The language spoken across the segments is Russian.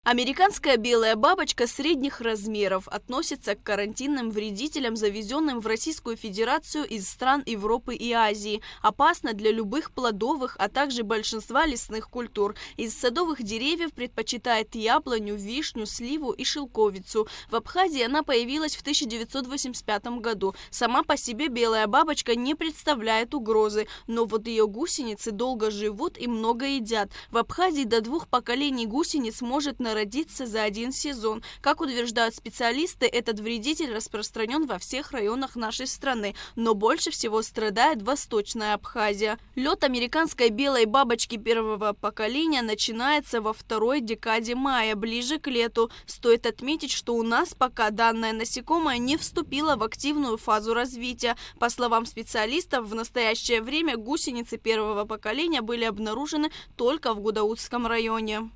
Американская белая бабочка средних размеров относится к карантинным вредителям, завезенным в Российскую Федерацию из стран Европы и Азии. Опасна для любых плодовых, а также большинства лесных культур. Из садовых деревьев предпочитает яблоню, вишню, сливу и шелковицу. В Абхазии она появилась в 1985 году. Сама по себе белая бабочка не представляет угрозы, но вот ее гусеницы долго живут и много едят. В Абхазии до 2 поколений гусениц может родиться за один сезон. Как утверждают специалисты, этот вредитель распространен во всех районах нашей страны, но больше всего страдает Восточная Абхазия. Лед американской белой бабочки первого поколения начинается во второй декаде мая, ближе к лету. Стоит отметить, что у нас пока данное насекомое не вступило в активную фазу развития. По словам специалистов, в настоящее время гусеницы первого поколения были обнаружены только в Гудаутском районе.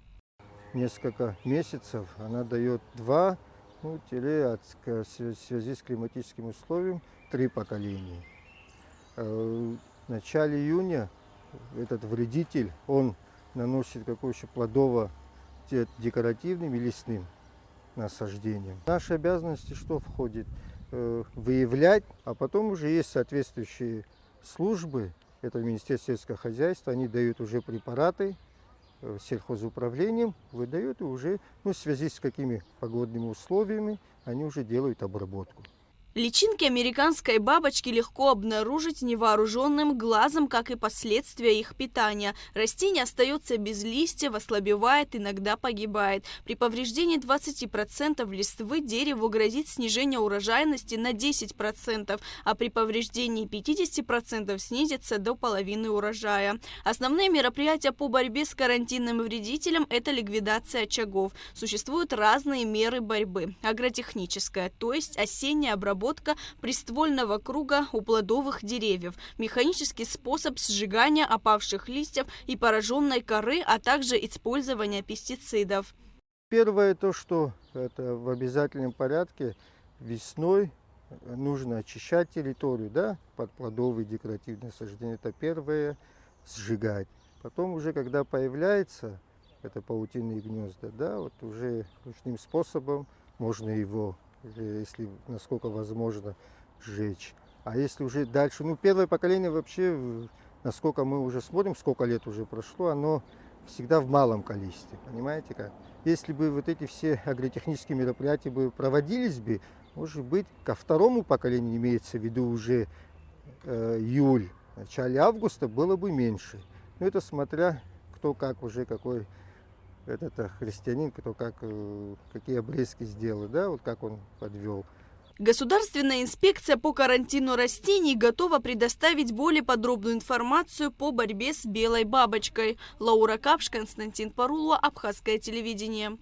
Несколько месяцев она дает 2, в связи с климатическим условием 3 поколения. В начале июня этот вредитель, он наносит какой-то плодово-декоративным и лесным насаждением. В наши обязанности что входит? Выявлять, а потом уже есть соответствующие службы, это Министерство сельского хозяйства, они дают уже препараты, сельхозуправлением выдают, и уже в связи с какими погодными условиями они уже делают обработку. Личинки американской бабочки легко обнаружить невооруженным глазом, как и последствия их питания. Растение остается без листьев, ослабевает, иногда погибает. При повреждении 20% листвы дереву грозит снижение урожайности на 10%, а при повреждении 50% снизится до половины урожая. Основные мероприятия по борьбе с карантинным вредителем – это ликвидация очагов. Существуют разные меры борьбы. Агротехническая, то есть осенняя обработка приствольного круга у плодовых деревьев, механический способ сжигания опавших листьев и пораженной коры, а также использование пестицидов. Первое то, что это в обязательном порядке весной нужно очищать территорию, под плодовые декоративные насаждения. Это первое, сжигать. Потом уже, когда появляется это паутинные гнезда, вот уже ручным способом можно его, если насколько возможно, сжечь. А если уже дальше, первое поколение вообще, насколько мы уже смотрим, сколько лет уже прошло, оно всегда в малом количестве, понимаете как? Если бы вот эти все агротехнические мероприятия бы проводились бы, может быть, ко второму поколению, имеется в виду уже июль, начале августа, было бы меньше. Но это смотря кто как уже, какой христианин, кто какие обрезки сделал, как он подвел. Государственная инспекция по карантину растений готова предоставить более подробную информацию по борьбе с белой бабочкой. Лаура Капш, Константин Парулова, Абхазское телевидение.